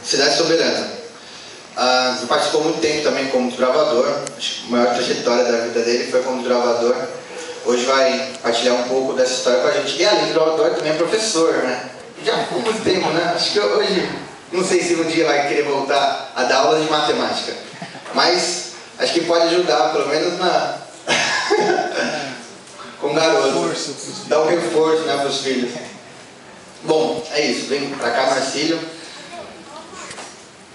Cidade Soberana. Ele participou muito tempo também como gravador. Acho que a maior trajetória da vida dele foi como gravador. Hoje vai partilhar um pouco dessa história com a gente. E além de gravador, também é professor, né? Já por muito tempo, né? Acho que hoje, não sei se um dia vai querer voltar a dar aula de matemática. Mas acho que pode ajudar, pelo menos na... com garoto. Dá um reforço, né, para os filhos. Bom, é isso. Vem para cá, Marcílio.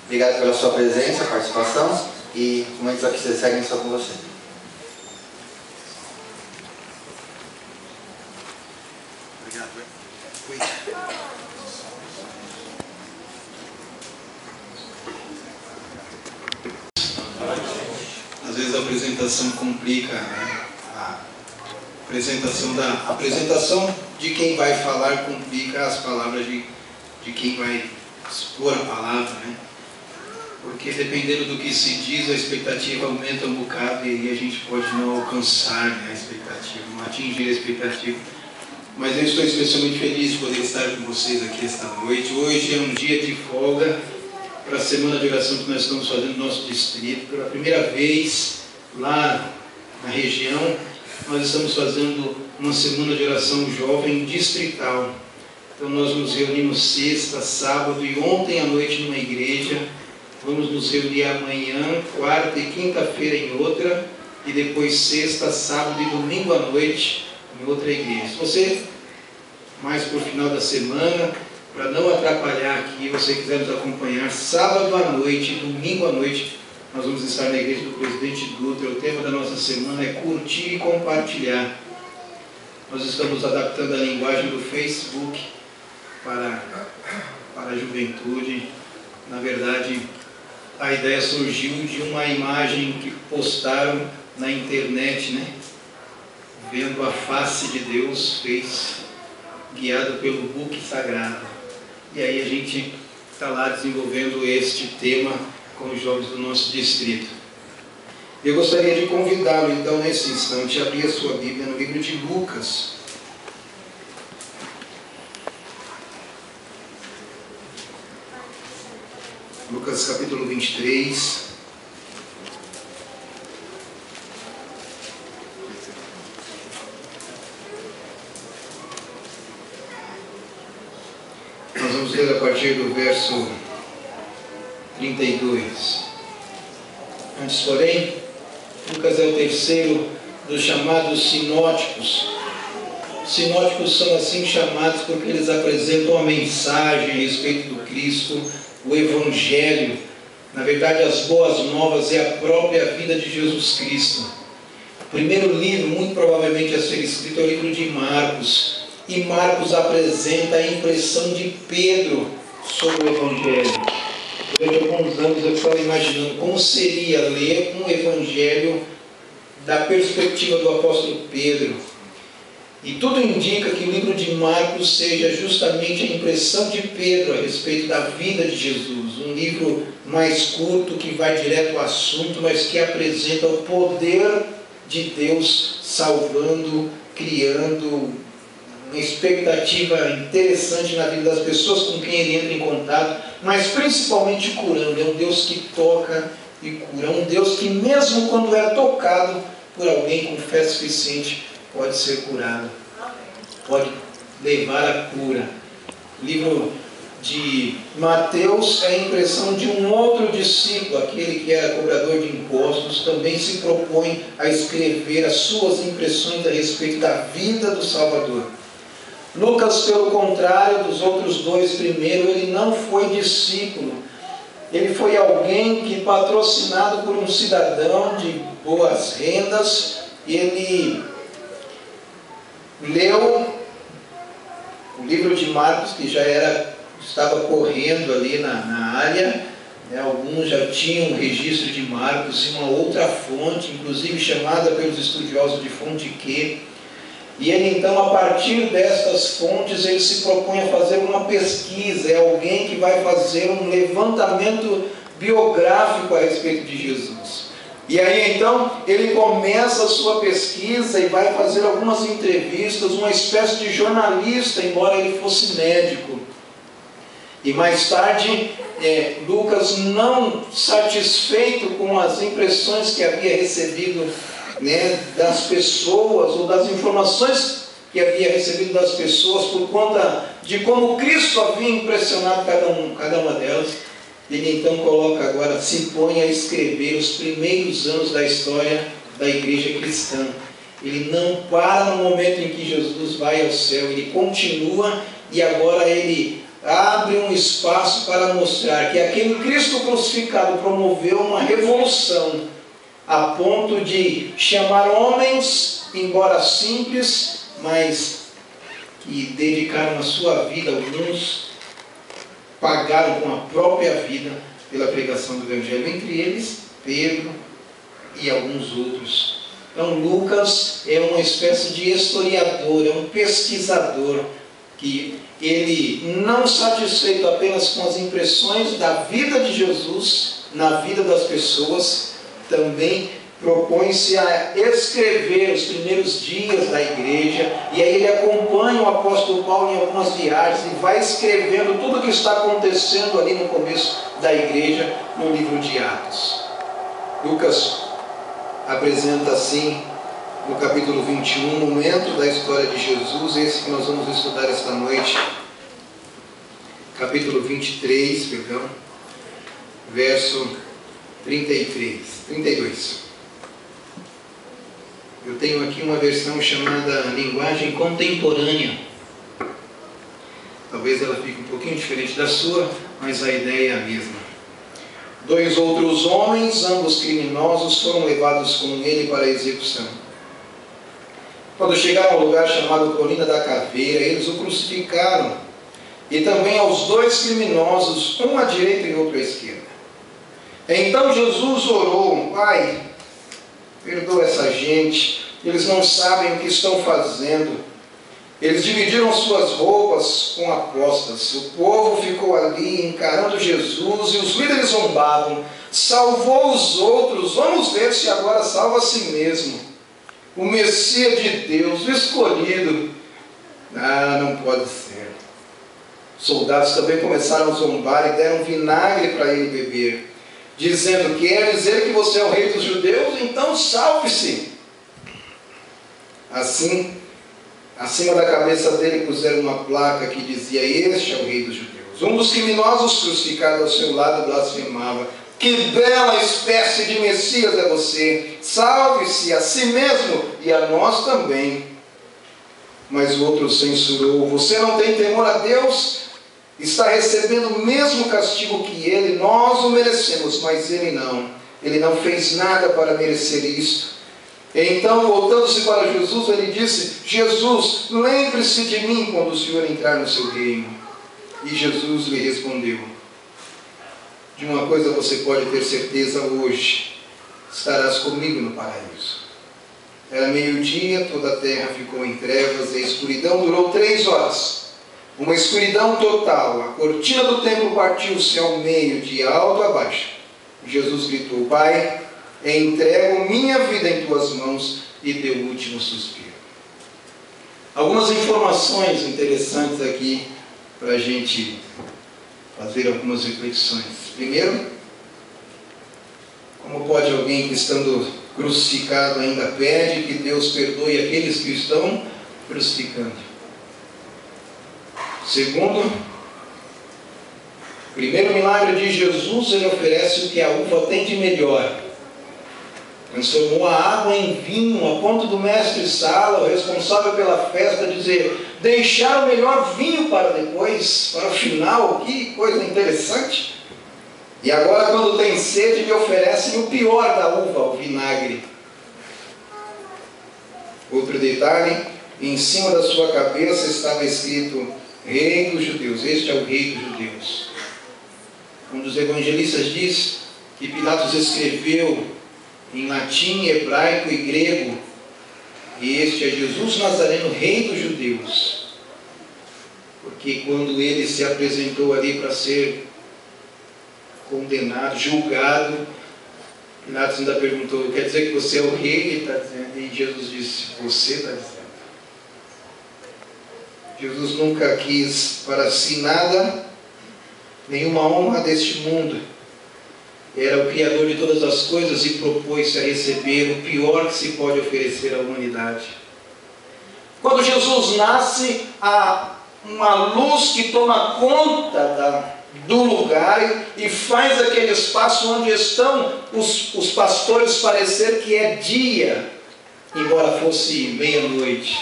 Obrigado pela sua presença, participação. E momentos aqui vocês seguem só com você. Obrigado. Às vezes a apresentação complica, né? A apresentação de quem vai falar complica as palavras de quem vai expor a palavra, né? Porque dependendo do que se diz, a expectativa aumenta um bocado e a gente pode não alcançar, né, a expectativa, não atingir a expectativa. Mas eu estou especialmente feliz de poder estar com vocês aqui esta noite. Hoje é um dia de folga para a semana de oração que nós estamos fazendo no nosso distrito. Pela primeira vez lá na região, nós estamos fazendo uma semana de oração jovem distrital. Então nós nos reunimos sexta, sábado e ontem à noite numa igreja. Vamos nos reunir amanhã, quarta e quinta-feira em outra, e depois sexta, sábado e domingo à noite em outra igreja. Se você, mais por final da semana, para não atrapalhar aqui, você quiser nos acompanhar, sábado à noite e domingo à noite, nós vamos estar na igreja do Presidente Dutra. O tema da nossa semana é curtir e compartilhar. Nós estamos adaptando a linguagem do Facebook para a juventude. Na verdade, a ideia surgiu de uma imagem que postaram na internet, né? Vendo a face de Deus, guiado pelo book sagrado. E aí a gente está lá desenvolvendo este tema com os jovens do nosso distrito. Eu gostaria de convidá-lo, então, nesse instante, a abrir a sua Bíblia no livro de Lucas. Lucas capítulo 23. Nós vamos ler a partir do verso 32. Antes, porém, Lucas é o terceiro dos chamados sinóticos. Sinóticos são assim chamados porque eles apresentam a mensagem a respeito do Cristo, o Evangelho. Na verdade, as boas novas é a própria vida de Jesus Cristo. O primeiro livro, muito provavelmente a ser escrito, é o livro de Marcos. E Marcos apresenta a impressão de Pedro sobre o Evangelho. Durante alguns anos eu estava imaginando como seria ler um Evangelho da perspectiva do apóstolo Pedro. E tudo indica que o livro de Marcos seja justamente a impressão de Pedro a respeito da vida de Jesus. Um livro mais curto, que vai direto ao assunto, mas que apresenta o poder de Deus salvando, criando uma expectativa interessante na vida das pessoas com quem ele entra em contato, mas principalmente curando. É um Deus que toca e cura. Um Deus que mesmo quando é tocado por alguém com fé suficiente, pode ser curado, pode levar à cura. O livro de Mateus é a impressão de um outro discípulo, aquele que era cobrador de impostos, também se propõe a escrever as suas impressões a respeito da vida do Salvador. Lucas, pelo contrário dos outros dois primeiro, ele não foi discípulo. Ele foi alguém que, patrocinado por um cidadão de boas rendas, ele leu o livro de Marcos, que já estava correndo ali na área, né? Alguns já tinham um registro de Marcos em uma outra fonte, inclusive chamada pelos estudiosos de fonte Q. E ele então, a partir destas fontes, ele se propõe a fazer uma pesquisa. É alguém que vai fazer um levantamento biográfico a respeito de Jesus. E aí então ele começa a sua pesquisa e vai fazer algumas entrevistas, uma espécie de jornalista, embora ele fosse médico. E mais tarde, Lucas, não satisfeito com as impressões que havia recebido, né, das pessoas, ou das informações que havia recebido das pessoas, por conta de como Cristo havia impressionado cada uma delas, ele então coloca agora, se põe a escrever os primeiros anos da história da igreja cristã. Ele não para no momento em que Jesus vai ao céu, ele continua, e agora ele abre um espaço para mostrar que aquele Cristo crucificado promoveu uma revolução, a ponto de chamar homens, embora simples, mas que dedicaram a sua vida, alguns pagaram com a própria vida pela pregação do Evangelho, entre eles Pedro e alguns outros. Então Lucas é uma espécie de historiador, é um pesquisador, que ele, não satisfeito apenas com as impressões da vida de Jesus na vida das pessoas, também propõe-se a escrever os primeiros dias da igreja, e aí ele acompanha o apóstolo Paulo em algumas viagens e vai escrevendo tudo o que está acontecendo ali no começo da igreja no livro de Atos. Lucas apresenta assim, no capítulo 21, um momento da história de Jesus, esse que nós vamos estudar esta noite, capítulo 23, verso 32. Eu tenho aqui uma versão chamada Linguagem Contemporânea. Talvez ela fique um pouquinho diferente da sua, mas a ideia é a mesma. 2 outros homens, ambos criminosos, foram levados com ele para a execução. Quando chegaram ao lugar chamado Colina da Caveira, eles o crucificaram, e também aos 2 criminosos, um à direita e outro à esquerda. Então Jesus orou: Pai, perdoa essa gente, eles não sabem o que estão fazendo. Eles dividiram suas roupas com apostas. O povo ficou ali encarando Jesus, e os líderes zombavam: salvou os outros, vamos ver se agora salva a si mesmo. O Messias de Deus, o escolhido. Não pode ser. Os soldados também começaram a zombar e deram vinagre para ele beber, dizendo: quer dizer que você é o rei dos judeus? Então salve-se. Assim, acima da cabeça dele puseram uma placa que dizia: este é o rei dos judeus. Um dos criminosos crucificados ao seu lado blasfemava: que bela espécie de Messias é você! Salve-se a si mesmo e a nós também. Mas o outro censurou: você não tem temor a Deus? Está recebendo o mesmo castigo que ele. Nós o merecemos, mas ele não. Ele não fez nada para merecer isto. Então, voltando-se para Jesus, ele disse: Jesus, lembre-se de mim quando o Senhor entrar no seu reino. E Jesus lhe respondeu: de uma coisa você pode ter certeza hoje: estarás comigo no paraíso. Era meio-dia, toda a terra ficou em trevas, e a escuridão durou 3 horas. Uma escuridão total. A cortina do templo partiu-se ao meio, de alto a baixo. Jesus gritou: Pai, entrego minha vida em tuas mãos, e deu o último suspiro. Algumas informações interessantes aqui para a gente fazer algumas reflexões. Primeiro, como pode alguém que estando crucificado ainda pede que Deus perdoe aqueles que estão crucificando? Segundo, o primeiro milagre de Jesus, ele oferece o que a uva tem de melhor. Transformou a água em vinho, a ponto do mestre Sala, o responsável pela festa, dizer: deixar o melhor vinho para depois, para o final. Que coisa interessante. E agora, quando tem sede, lhe oferecem o pior da uva, o vinagre. Outro detalhe: em cima da sua cabeça estava escrito: Rei dos Judeus. Este é o Rei dos Judeus. Um dos evangelistas diz que Pilatos escreveu em latim, hebraico e grego: e este é Jesus Nazareno, Rei dos Judeus. Porque quando ele se apresentou ali para ser condenado, julgado, Pilatos ainda perguntou: quer dizer que você é o rei? Ele está dizendo. E Jesus disse: você está dizendo. Jesus nunca quis para si nada nenhuma honra deste mundo. Era o Criador de todas as coisas e propôs-se a receber o pior que se pode oferecer à humanidade. Quando Jesus nasce, há uma luz que toma conta do lugar e faz aquele espaço onde estão os pastores parecer que é dia, embora fosse meia-noite.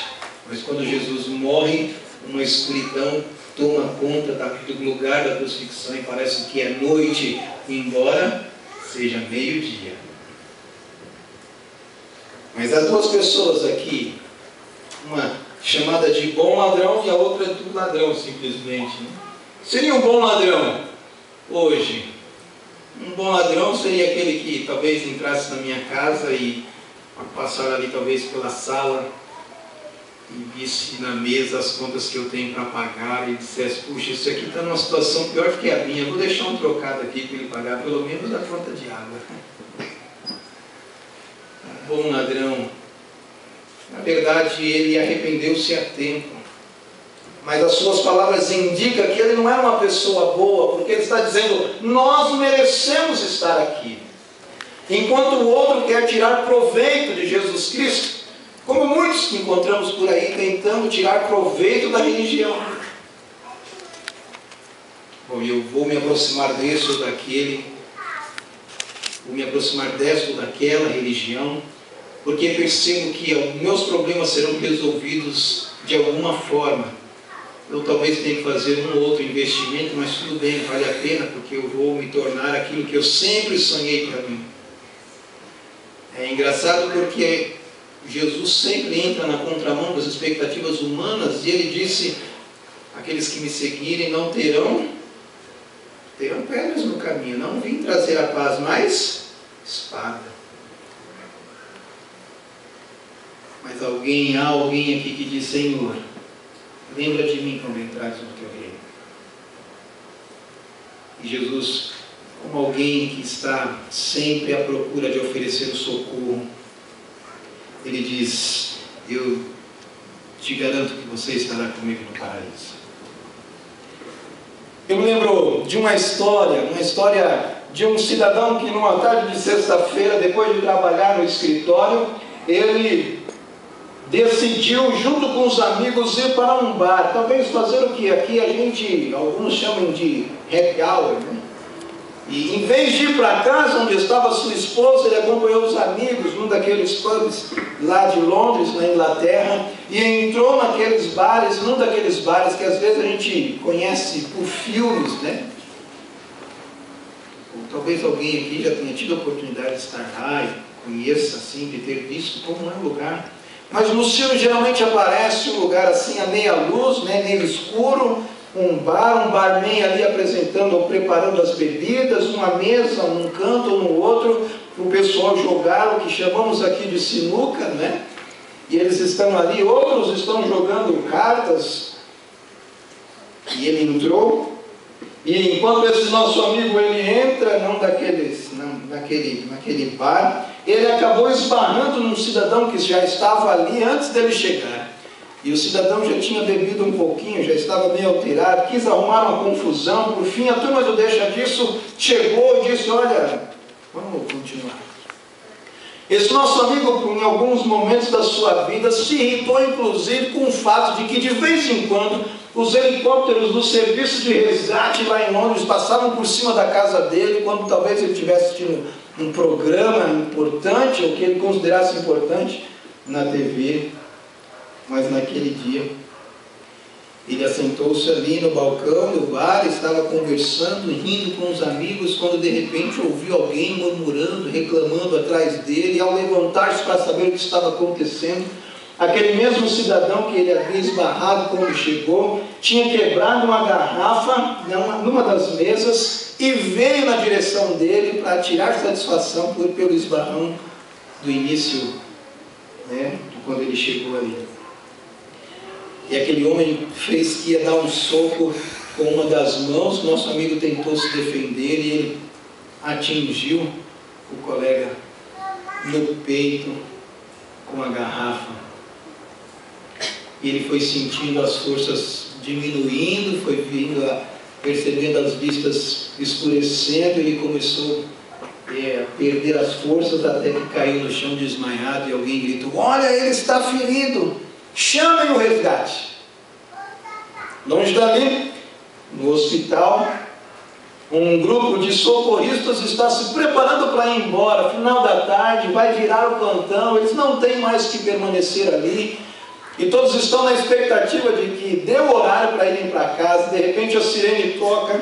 Mas quando Jesus morre, uma escuridão toma conta do lugar da crucifixão e parece que é noite, embora seja meio-dia. Mas as duas pessoas aqui, uma chamada de bom ladrão e a outra do ladrão, simplesmente, né? Seria um bom ladrão hoje. Um bom ladrão seria aquele que talvez entrasse na minha casa e passar ali talvez pela sala e visse na mesa as contas que eu tenho para pagar e dissesse: puxa, isso aqui está numa situação pior que a minha, vou deixar um trocado aqui para ele pagar pelo menos a conta de água. Um bom ladrão, na verdade, ele arrependeu-se a tempo, mas as suas palavras indicam que ele não é uma pessoa boa, porque ele está dizendo: nós merecemos estar aqui, enquanto o outro quer tirar proveito de Jesus Cristo, como muitos que encontramos por aí tentando tirar proveito da religião. Bom, eu vou me aproximar desse ou daquele, vou me aproximar dessa ou daquela religião, porque percebo que meus problemas serão resolvidos de alguma forma. Eu talvez tenha que fazer um ou outro investimento, mas tudo bem, vale a pena, porque eu vou me tornar aquilo que eu sempre sonhei para mim. É engraçado porque Jesus sempre entra na contramão das expectativas humanas, e ele disse: aqueles que me seguirem não terão pedras no caminho, não vim trazer a paz, mas espada. Mas há alguém aqui que diz: Senhor, lembra de mim quando entrares no teu reino. E Jesus, como alguém que está sempre à procura de oferecer o socorro, ele diz: eu te garanto que você estará comigo no paraíso. Eu me lembro de uma história de um cidadão que numa tarde de sexta-feira, depois de trabalhar no escritório, ele decidiu, junto com os amigos, ir para um bar, talvez fazer o que aqui alguns chamam de happy hour, né? E em vez de ir para casa onde estava sua esposa, ele acompanhou os amigos num daqueles pubs lá de Londres, na Inglaterra, e entrou naqueles bares, num daqueles bares que às vezes a gente conhece por filmes, né? Ou talvez alguém aqui já tenha tido a oportunidade de estar lá e conheça assim, de ter visto como é o lugar. Mas no filme geralmente aparece um lugar assim a meia luz, né, meio escuro, um barman ali apresentando ou preparando as bebidas, uma mesa num canto ou no outro, para o pessoal jogar o que chamamos aqui de sinuca, né? E eles estão ali, outros estão jogando cartas, e ele entrou, e enquanto esse nosso amigo ele entra naquele bar, ele acabou esbarrando num cidadão que já estava ali antes dele chegar. E o cidadão já tinha bebido um pouquinho, já estava meio alterado, quis arrumar uma confusão. Por fim, a turma do Deixa Disso chegou e disse: olha, vamos continuar. Esse nosso amigo, em alguns momentos da sua vida, se irritou inclusive com o fato de que de vez em quando os helicópteros do serviço de resgate lá em Londres passavam por cima da casa dele, quando talvez ele estivesse assistindo um programa importante, ou que ele considerasse importante, na TV. Mas naquele dia, ele assentou-se ali no balcão do bar, estava conversando, rindo com os amigos, quando de repente ouviu alguém murmurando, reclamando atrás dele, e ao levantar-se para saber o que estava acontecendo, aquele mesmo cidadão que ele havia esbarrado quando chegou, tinha quebrado uma garrafa numa das mesas e veio na direção dele para tirar satisfação pelo esbarrão do início, né, de quando ele chegou ali. E aquele homem fez que ia dar um soco com uma das mãos, nosso amigo tentou se defender e ele atingiu o colega no peito com a garrafa. E ele foi sentindo as forças diminuindo, foi vindo percebendo as vistas escurecendo, ele começou a perder as forças até que caiu no chão desmaiado e alguém gritou: olha, ele está ferido, chamem o resgate. Longe dali, no hospital, um grupo de socorristas está se preparando para ir embora. Final da tarde, vai virar o plantão, eles não têm mais que permanecer ali. E todos estão na expectativa de que dê o horário para irem para casa. De repente a sirene toca.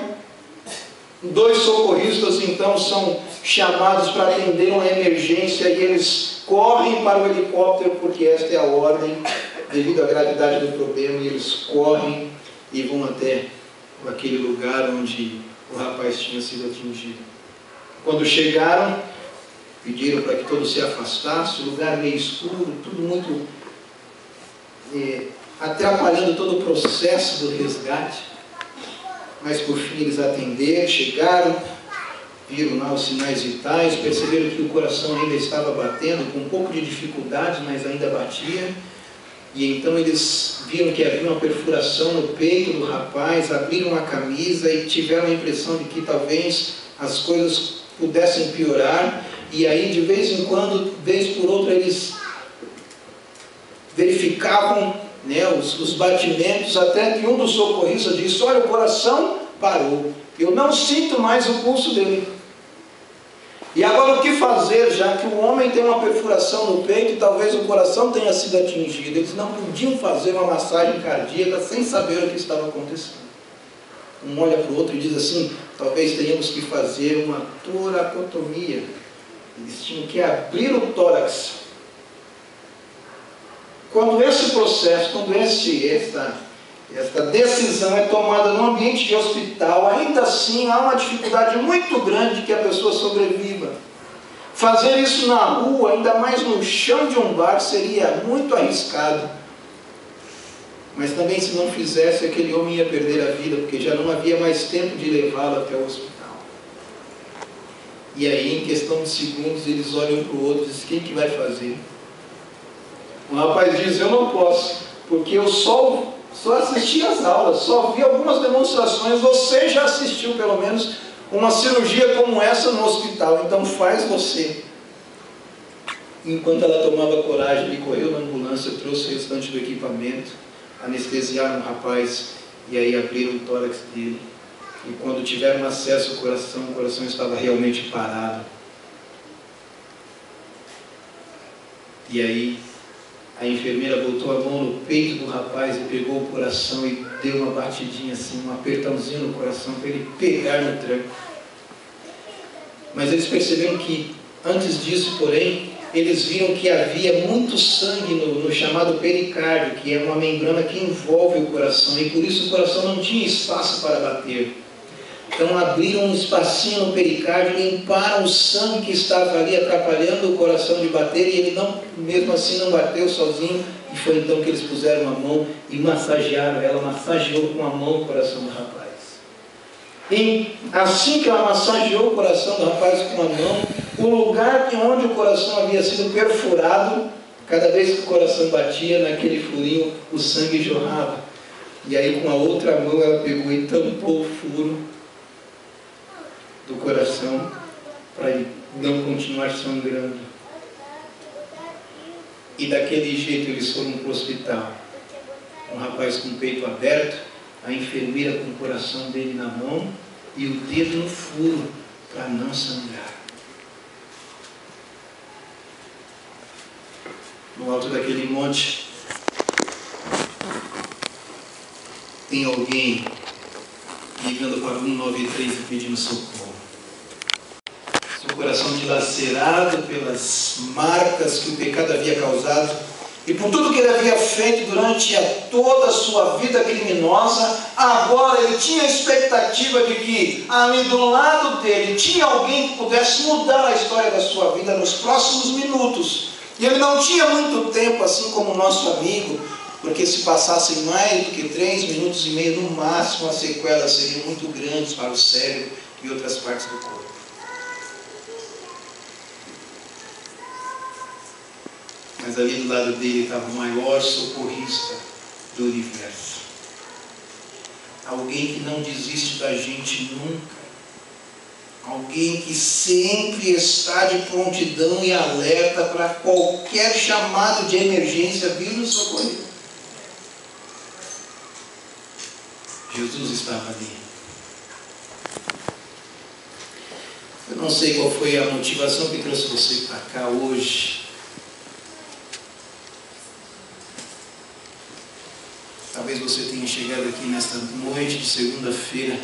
2 socorristas então são chamados para atender uma emergência e eles correm para o helicóptero, porque esta é a ordem, devido à gravidade do problema, e eles correm e vão até aquele lugar onde o rapaz tinha sido atingido. Quando chegaram, pediram para que todos se afastassem, o lugar meio escuro, tudo muito atrapalhando todo o processo do resgate. Mas por fim eles atenderam, chegaram, viram lá os sinais vitais, perceberam que o coração ainda estava batendo, com um pouco de dificuldade, mas ainda batia. E então eles viram que havia uma perfuração no peito do rapaz, abriram a camisa e tiveram a impressão de que talvez as coisas pudessem piorar. E aí, de vez em quando, vez por outra, eles verificavam, né, os batimentos, até que um dos socorristas disse: olha, o coração parou, eu não sinto mais o pulso dele. E agora o que fazer, já que o homem tem uma perfuração no peito e talvez o coração tenha sido atingido? Eles não podiam fazer uma massagem cardíaca sem saber o que estava acontecendo. Um olha para o outro e diz assim: talvez tenhamos que fazer uma toracotomia. Eles tinham que abrir o tórax. Quando esse processo, quando esta decisão é tomada no ambiente de hospital, ainda assim há uma dificuldade muito grande de que a pessoa sobreviva. Fazer isso na rua, ainda mais no chão de um bar, seria muito arriscado. Mas também, se não fizesse, aquele homem ia perder a vida, porque já não havia mais tempo de levá-lo até o hospital. E aí, em questão de segundos, eles olham para o outro e dizem: quem que vai fazer? O rapaz diz: eu não posso, porque eu só assisti às aulas, só vi algumas demonstrações. Você já assistiu pelo menos uma cirurgia como essa no hospital, então faz você. Enquanto ela tomava coragem, ele correu na ambulância, trouxe o restante do equipamento, anestesiaram o rapaz e aí abriram o tórax dele. E quando tiveram acesso ao coração, o coração estava realmente parado. E aí a enfermeira botou a mão no peito do rapaz e pegou o coração e deu uma batidinha assim, um apertãozinho no coração para ele pegar no tranco. Mas eles perceberam que, antes disso, porém, eles viram que havia muito sangue no chamado pericárdio, que é uma membrana que envolve o coração, e por isso o coração não tinha espaço para bater. Então abriram um espacinho no pericárdio, limparam o sangue que estava ali atrapalhando o coração de bater, e ele não, mesmo assim não bateu sozinho. E foi então que eles puseram a mão e massagearam ela, massageou com a mão o coração do rapaz. E assim que ela massageou o coração do rapaz com a mão, o lugar onde o coração havia sido perfurado, cada vez que o coração batia naquele furinho, o sangue jorrava. E aí com a outra mão ela pegou e tampou o furo do coração para ele não continuar sangrando. E daquele jeito eles foram para o hospital. Um rapaz com o peito aberto, a enfermeira com o coração dele na mão e o dedo no furo para não sangrar. No alto daquele monte tem alguém ligando para 193 e pedindo socorro. Seu coração dilacerado pelas marcas que o pecado havia causado e por tudo que ele havia feito durante toda a sua vida criminosa, agora ele tinha a expectativa de que ali do lado dele tinha alguém que pudesse mudar a história da sua vida nos próximos minutos. E ele não tinha muito tempo, assim como o nosso amigo, porque se passassem mais do que 3 minutos e meio no máximo, as sequelas seriam muito grandes para o cérebro e outras partes do corpo. Mas ali do lado dele estava o maior socorrista do universo. alguém que não desiste da gente nunca, alguém que sempre está de prontidão e alerta para qualquer chamado de emergência vir nos socorrer. Jesus estava ali. Eu não sei qual foi a motivação que trouxe você para cá hoje. Talvez você tenha chegado aqui nesta noite de segunda-feira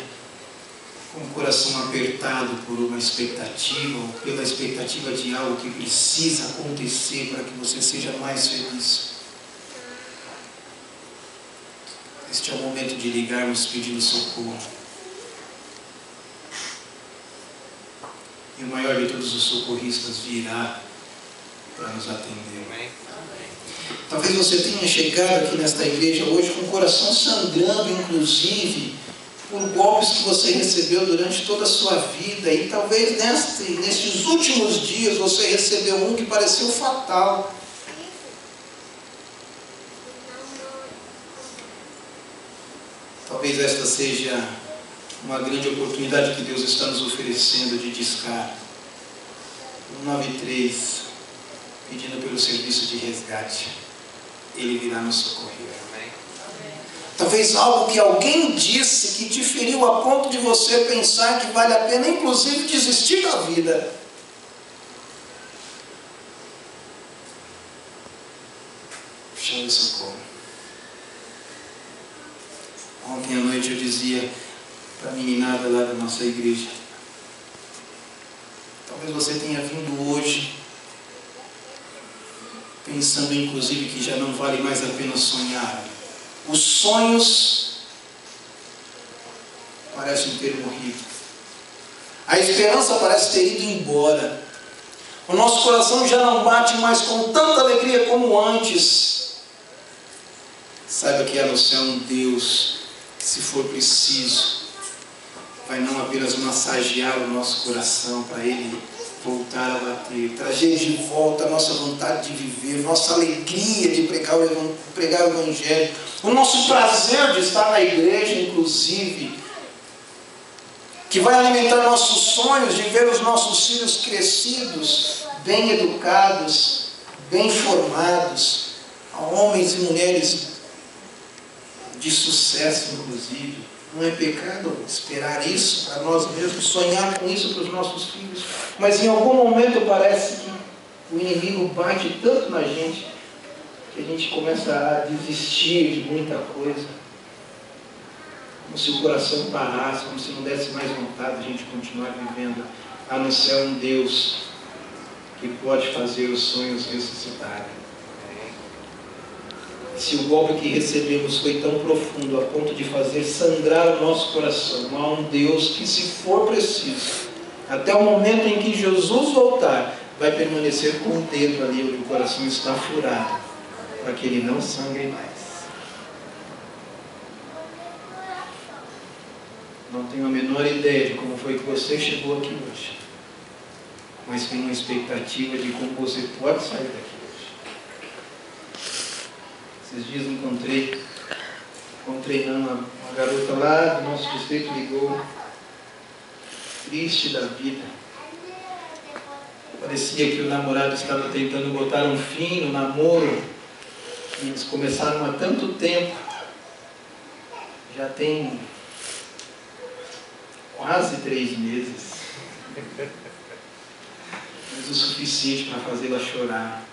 com o coração apertado por uma expectativa, ou pela expectativa de algo que precisa acontecer para que você seja mais feliz. Este é o momento de ligarmos pedindo socorro. E o maior de todos os socorristas virá para nos atender. Talvez você tenha chegado aqui nesta igreja hoje com o coração sangrando, inclusive, por golpes que você recebeu durante toda a sua vida. E talvez nestes últimos dias você recebeu um que pareceu fatal. Talvez esta seja uma grande oportunidade que Deus está nos oferecendo de discar 193, pedindo pelo serviço de resgate. Ele virá nos socorrer. Talvez algo que alguém disse que te feriu a ponto de você pensar que vale a pena, inclusive, desistir da vida. Chame socorro. Ontem à noite eu dizia para a meninada lá da nossa igreja: talvez você tenha vindo hoje pensando inclusive que já não vale mais a pena sonhar. Os sonhos parecem ter morrido. A esperança parece ter ido embora. O nosso coração já não bate mais com tanta alegria como antes. Saiba que há no céu um Deus que, se for preciso, vai não apenas massagear o nosso coração para Ele voltar a bater, trazer de volta a nossa vontade de viver, nossa alegria de pregar o Evangelho, o nosso prazer de estar na igreja, inclusive, que vai alimentar nossos sonhos de ver os nossos filhos crescidos, bem educados, bem formados, homens e mulheres de sucesso, inclusive. Não é pecado esperar isso para nós mesmos, sonhar com isso para os nossos filhos. Mas em algum momento parece que o inimigo bate tanto na gente que a gente começa a desistir de muita coisa. Como se o coração parasse, como se não desse mais vontade de a gente continuar vivendo. Há no céu um Deus que pode fazer os sonhos ressuscitarem. Se o golpe que recebemos foi tão profundo a ponto de fazer sangrar o nosso coração, há um Deus que, se for preciso, até o momento em que Jesus voltar, vai permanecer com o dedo ali onde o coração está furado, para que ele não sangre mais. Não tenho a menor ideia de como foi que você chegou aqui hoje, mas tenho uma expectativa de como você pode sair daqui. Esses dias encontrei uma garota lá do nosso distrito, ligou, triste da vida. Parecia que o namorado estava tentando botar um fim no namoro. Eles começaram há tanto tempo, já tem quase 3 meses, mas o suficiente para fazê-la chorar.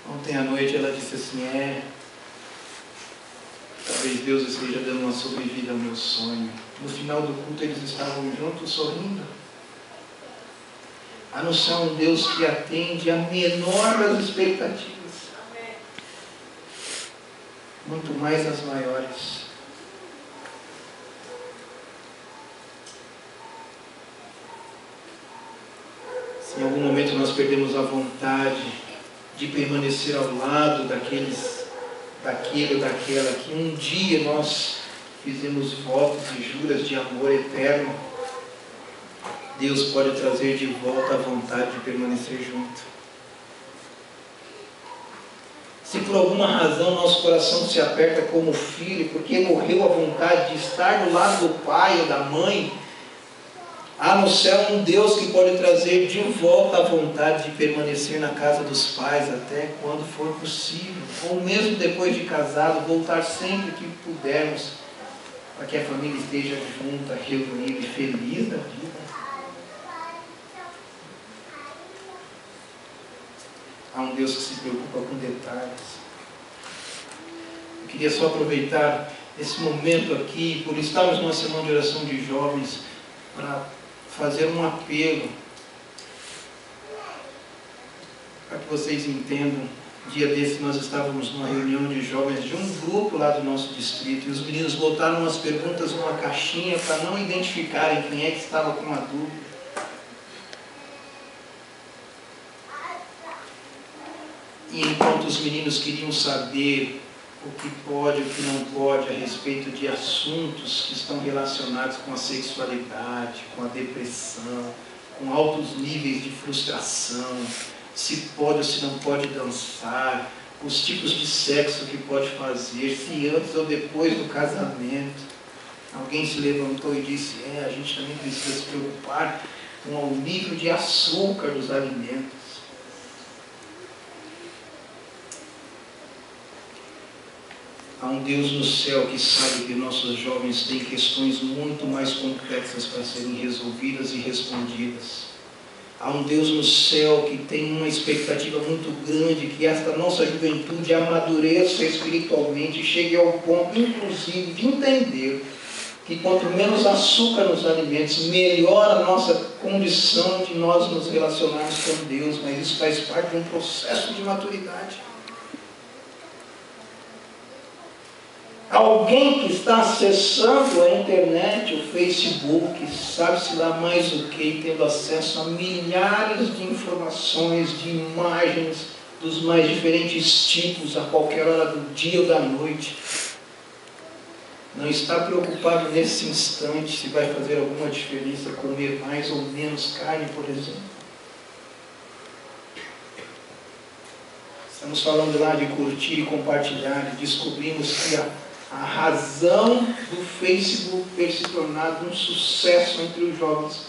Ontem à noite ela disse assim: talvez Deus esteja dando uma sobrevida ao meu sonho. No final do culto eles estavam juntos sorrindo. Há no céu um Deus que atende a menor das expectativas, muito mais as maiores. Se em algum momento nós perdemos a vontade de permanecer ao lado daquele ou daquela que um dia nós fizemos votos e juras de amor eterno, Deus pode trazer de volta a vontade de permanecer junto. Se por alguma razão nosso coração se aperta como filho, porque morreu a vontade de estar do lado do pai ou da mãe, há no céu um Deus que pode trazer de volta a vontade de permanecer na casa dos pais até quando for possível, ou mesmo depois de casado, voltar sempre que pudermos, para que a família esteja junta, reunida e feliz da vida. Há um Deus que se preocupa com detalhes. Eu queria só aproveitar esse momento aqui, por estarmos numa semana de oração de jovens, para fazer um apelo, para que vocês entendam. Dia desse nós estávamos numa reunião de jovens de um grupo lá do nosso distrito, e os meninos botaram umas perguntas numa caixinha para não identificarem quem é que estava com a dúvida. E enquanto os meninos queriam saber o que pode e o que não pode a respeito de assuntos que estão relacionados com a sexualidade, com a depressão, com altos níveis de frustração, se pode ou se não pode dançar, os tipos de sexo que pode fazer, se antes ou depois do casamento, alguém se levantou e disse: a gente também precisa se preocupar com o nível de açúcar dos alimentos. Há um Deus no céu que sabe que nossos jovens têm questões muito mais complexas para serem resolvidas e respondidas. Há um Deus no céu que tem uma expectativa muito grande que esta nossa juventude amadureça espiritualmente e chegue ao ponto, inclusive, de entender que quanto menos açúcar nos alimentos, melhor a nossa condição de nós nos relacionarmos com Deus, mas isso faz parte de um processo de maturidade. Alguém que está acessando a internet, o Facebook, sabe-se lá mais o que, tendo acesso a milhares de informações, de imagens dos mais diferentes tipos, a qualquer hora do dia ou da noite, não está preocupado nesse instante se vai fazer alguma diferença comer mais ou menos carne, por exemplo. Estamos falando lá de curtir e compartilhar, e descobrimos que a razão do Facebook ter se tornado um sucesso entre os jovens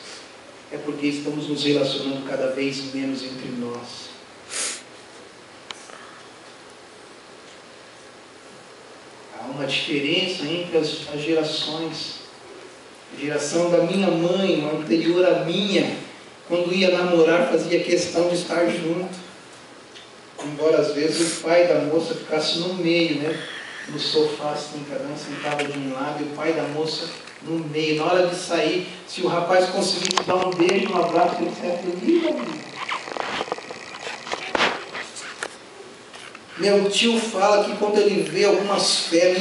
é porque estamos nos relacionando cada vez menos entre nós. Há uma diferença entre as gerações. A geração da minha mãe, uma anterior à minha, quando ia namorar, fazia questão de estar junto. Embora às vezes o pai da moça ficasse no meio, né? No sofá, assim, cada um sentava de um lado e o pai da moça no meio. Na hora de sair, se o rapaz conseguisse dar um beijo, um abraço, ele disse: feliz. Meu tio fala que quando ele vê em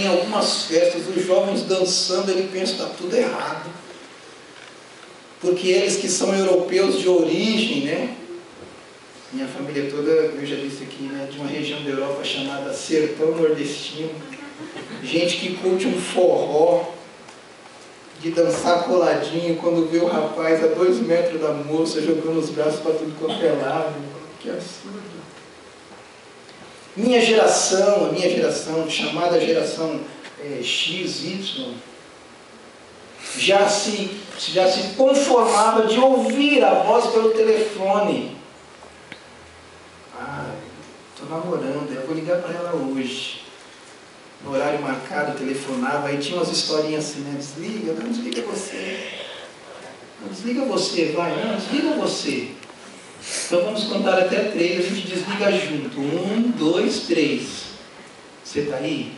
algumas festas, os jovens dançando, ele pensa que está tudo errado. Porque eles que são europeus de origem, né? Minha família toda, eu já disse aqui, né, de uma região da Europa chamada Sertão Nordestino. Gente que curte um forró, de dançar coladinho, quando vê o rapaz a 2 metros da moça, jogando os braços para tudo quanto é lado. Que absurdo. Minha geração, chamada geração XY, já se conformava de ouvir a voz pelo telefone. Estou namorando, eu vou ligar para ela hoje. No horário marcado, telefonava, aí tinha umas historinhas assim, né? Desliga, não, desliga você. Não, desliga você, vai, não, desliga você. Então vamos contar até 3, a gente desliga junto. 1, 2, 3. Você está aí?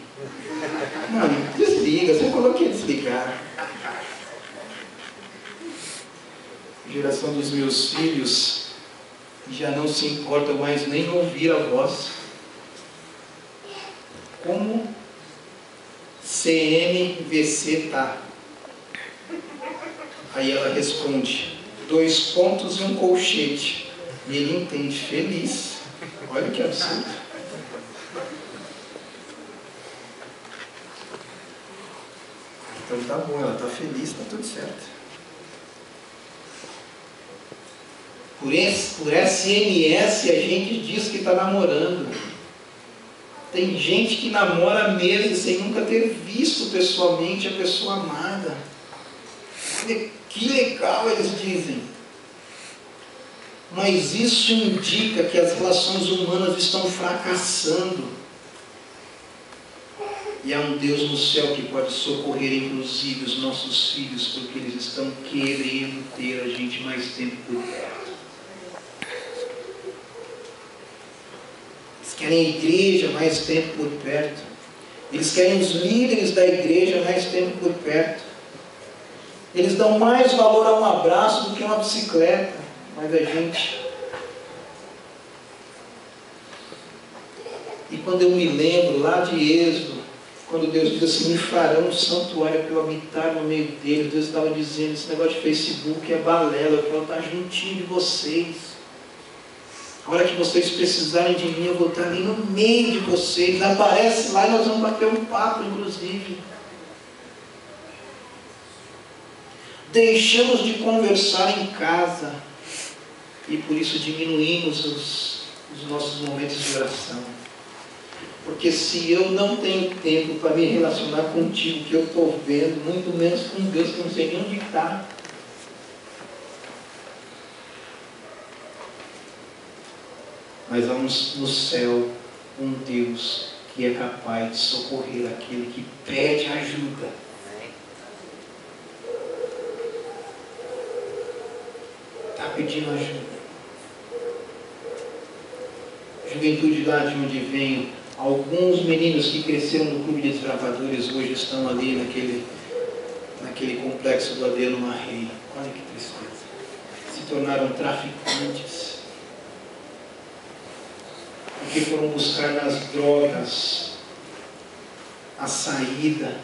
Não, desliga, você coloquei desligar. A geração dos meus filhos já não se importa mais nem ouvir a voz. Como CNVC tá? Aí ela responde: 2 pontos e um colchete. E ele entende: feliz. Olha que absurdo. Então tá bom, ela tá feliz, tá tudo certo. Por SMS a gente diz que está namorando. Tem gente que namora meses sem nunca ter visto pessoalmente a pessoa amada. Olha que legal, eles dizem. Mas isso indica que as relações humanas estão fracassando. E há um Deus no céu que pode socorrer inclusive os nossos filhos, porque eles estão querendo ter a gente mais tempo por perto. Eles querem a igreja mais tempo por perto. Eles querem os líderes da igreja mais tempo por perto. Eles dão mais valor a um abraço do que a uma bicicleta. Mas a gente... E quando eu me lembro lá de Êxodo, quando Deus diz assim, me farão um santuário para eu habitar no meio deles, Deus estava dizendo, esse negócio de Facebook é balela, eu quero estar juntinho de vocês. A hora que vocês precisarem de mim, eu vou estar ali no meio de vocês. Aparece lá e nós vamos bater um papo, inclusive. Deixamos de conversar em casa e por isso diminuímos os nossos momentos de oração. Porque se eu não tenho tempo para me relacionar contigo, que eu estou vendo, muito menos com Deus, que eu não sei nem onde está. Mas há no céu um Deus que é capaz de socorrer aquele que pede ajuda. Está pedindo ajuda. Juventude lá de onde venho, alguns meninos que cresceram no clube de desbravadores hoje estão ali naquele complexo do Adeno Marrei. Olha que tristeza. Se tornaram traficantes. Porque foram buscar nas drogas a saída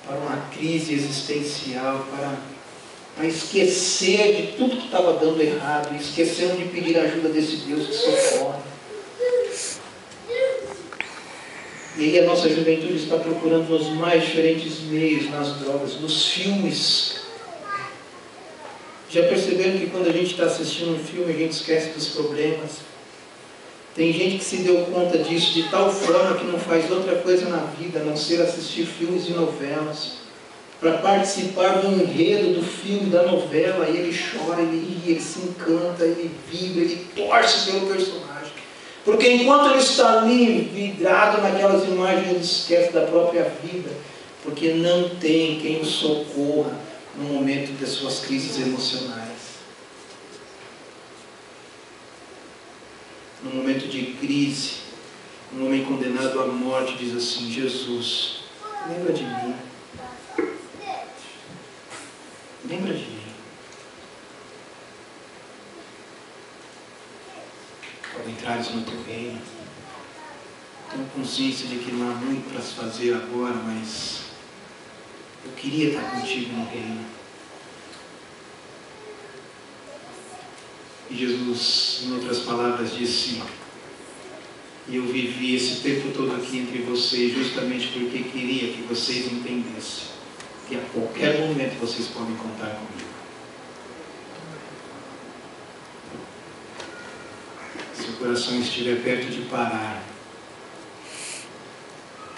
para uma crise existencial, para esquecer de tudo que estava dando errado, e esqueceram de pedir a ajuda desse Deus que socorre. E aí a nossa juventude está procurando nos mais diferentes meios, nas drogas, nos filmes. Já perceberam que quando a gente está assistindo um filme, a gente esquece dos problemas? Tem gente que se deu conta disso de tal forma que não faz outra coisa na vida, a não ser assistir filmes e novelas, para participar do enredo do filme, da novela, e ele chora, ele ri, ele se encanta, ele vibra, ele torce pelo personagem. Porque enquanto ele está ali, vidrado naquelas imagens, ele esquece da própria vida, porque não tem quem o socorra no momento das suas crises emocionais. No momento de crise, um homem condenado à morte diz assim, Jesus, lembra de mim. Lembra de mim. Quando entrares no teu reino, tenho consciência de que não há muito para se fazer agora, mas eu queria estar contigo no reino. E Jesus, em outras palavras, disse, e eu vivi esse tempo todo aqui entre vocês justamente porque queria que vocês entendessem que a qualquer momento vocês podem contar comigo. Se o coração estiver perto de parar,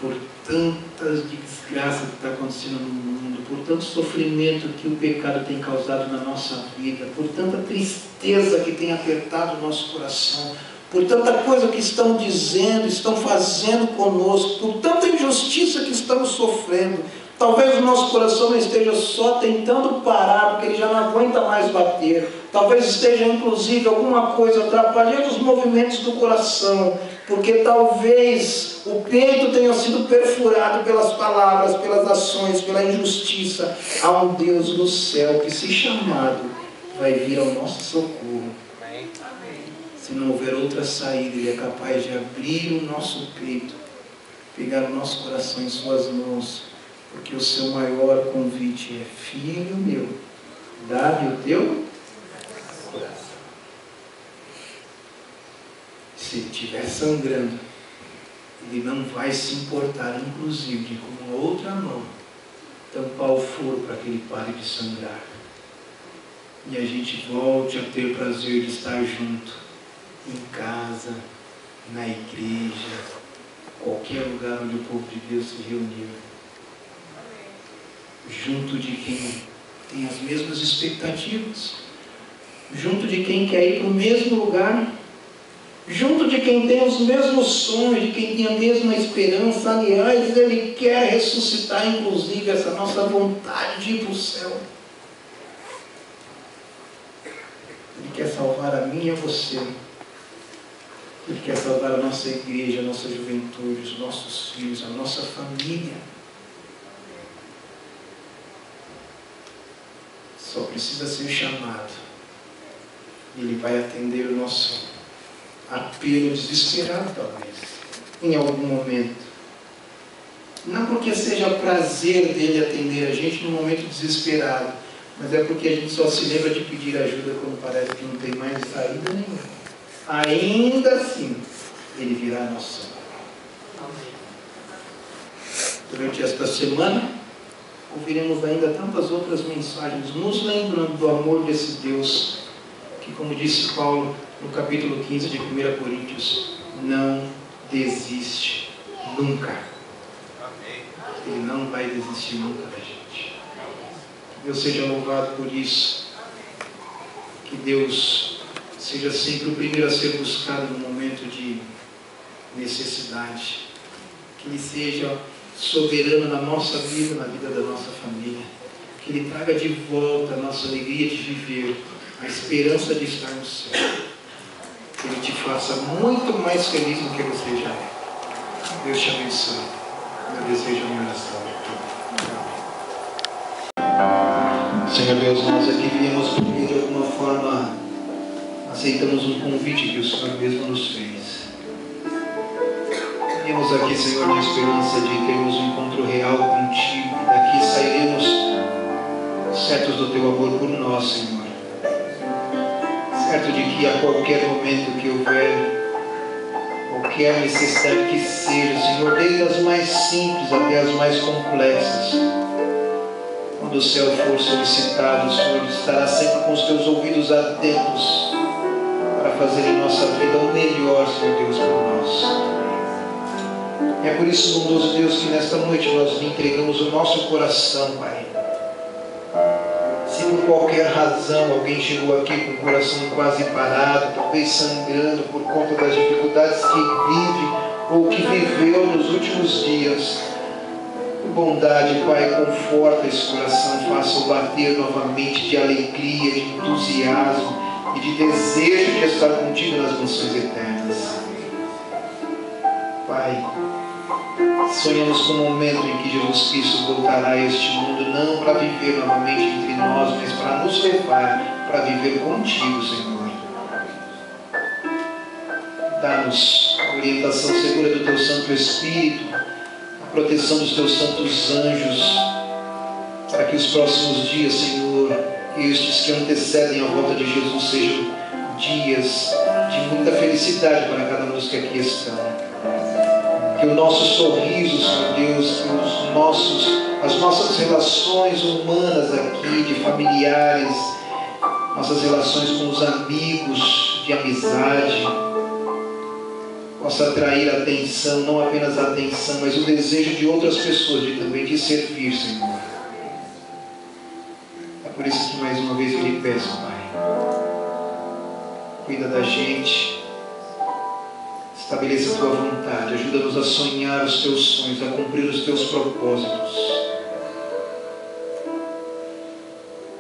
por tantas desgraças que está acontecendo no mundo, por tanto sofrimento que o pecado tem causado na nossa vida, por tanta tristeza que tem apertado o nosso coração, por tanta coisa que estão dizendo, estão fazendo conosco, por tanta injustiça que estamos sofrendo, talvez o nosso coração não esteja só tentando parar, porque ele já não aguenta mais bater, talvez esteja inclusive alguma coisa atrapalhando os movimentos do coração, porque talvez o peito tenha sido perfurado pelas palavras, pelas ações, pela injustiça. Há um Deus no céu que, se chamado, vai vir ao nosso socorro. Se não houver outra saída, Ele é capaz de abrir o nosso peito, pegar o nosso coração em suas mãos, porque o seu maior convite é: filho meu, dá-me o teu coração. Se ele estiver sangrando, ele não vai se importar, inclusive, de com a outra mão tampar o furo para que ele pare de sangrar. E a gente volte a ter prazer de estar junto, em casa, na igreja, qualquer lugar onde o povo de Deus se reunir, junto de quem tem as mesmas expectativas, junto de quem quer ir para o mesmo lugar, junto de quem tem os mesmos sonhos, de quem tem a mesma esperança. Aliás, Ele quer ressuscitar, inclusive, essa nossa vontade de ir para o céu. Ele quer salvar a mim e a você. Ele quer salvar a nossa igreja, a nossa juventude, os nossos filhos, a nossa família. Só precisa ser chamado. Ele vai atender o nosso apelo desesperado, talvez, em algum momento. Não porque seja prazer dele atender a gente no momento desesperado, mas é porque a gente só se lembra de pedir ajuda quando parece que não tem mais saída nenhuma. Ainda assim, ele virá a nossa. Durante esta semana, ouviremos ainda tantas outras mensagens, nos lembrando do amor desse Deus, que, como disse Paulo no capítulo 15 de 1 Coríntios, não desiste nunca. Ele não vai desistir nunca da gente. Que Deus seja louvado por isso. Que Deus seja sempre o primeiro a ser buscado no momento de necessidade. Que Ele seja soberano na nossa vida, na vida da nossa família. Que Ele traga de volta a nossa alegria de viver, a esperança de estar no céu. Que Ele te faça muito mais feliz do que você já é. Deus te abençoe. Meu desejo é uma oração. Senhor Deus, nós aqui viemos porque de alguma forma aceitamos um convite que o Senhor mesmo nos fez. Viemos aqui, Senhor, na esperança de termos um encontro real contigo. Daqui sairemos certos do teu amor por nós, Senhor. Certo de que a qualquer momento que houver qualquer necessidade que seja, Senhor, desde as mais simples até as mais complexas, quando o céu for solicitado, o Senhor estará sempre com os teus ouvidos atentos para fazer em nossa vida o melhor, Senhor Deus, por nós. É por isso, bondoso Deus, que nesta noite nós lhe entregamos o nosso coração, Pai. Se por qualquer razão alguém chegou aqui com o coração quase parado, talvez sangrando por conta das dificuldades que vive ou que viveu nos últimos dias, por bondade, Pai, conforta esse coração, faça-o bater novamente de alegria, de entusiasmo e de desejo de estar contigo nas mansões eternas. Pai, sonhamos com o momento em que Jesus Cristo voltará a este mundo, não para viver novamente entre nós, mas para nos levar para viver contigo, Senhor. Dá-nos a orientação segura do Teu Santo Espírito, a proteção dos Teus santos anjos, para que os próximos dias, Senhor, estes que antecedem a volta de Jesus, sejam dias de muita felicidade para cada um dos que aqui estão. Que o nosso sorriso, Senhor Deus, que as nossas relações humanas aqui, de familiares, nossas relações com os amigos, de amizade, possa atrair a atenção, não apenas a atenção, mas o desejo de outras pessoas de também te servir, Senhor. É por isso que mais uma vez eu lhe peço, Pai, cuida da gente, estabeleça a Tua vontade, ajuda-nos a sonhar os Teus sonhos, a cumprir os Teus propósitos.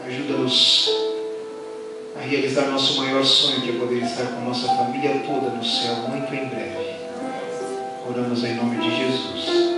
Ajuda-nos a realizar nosso maior sonho, que é poder estar com nossa família toda no céu, muito em breve. Oramos em nome de Jesus.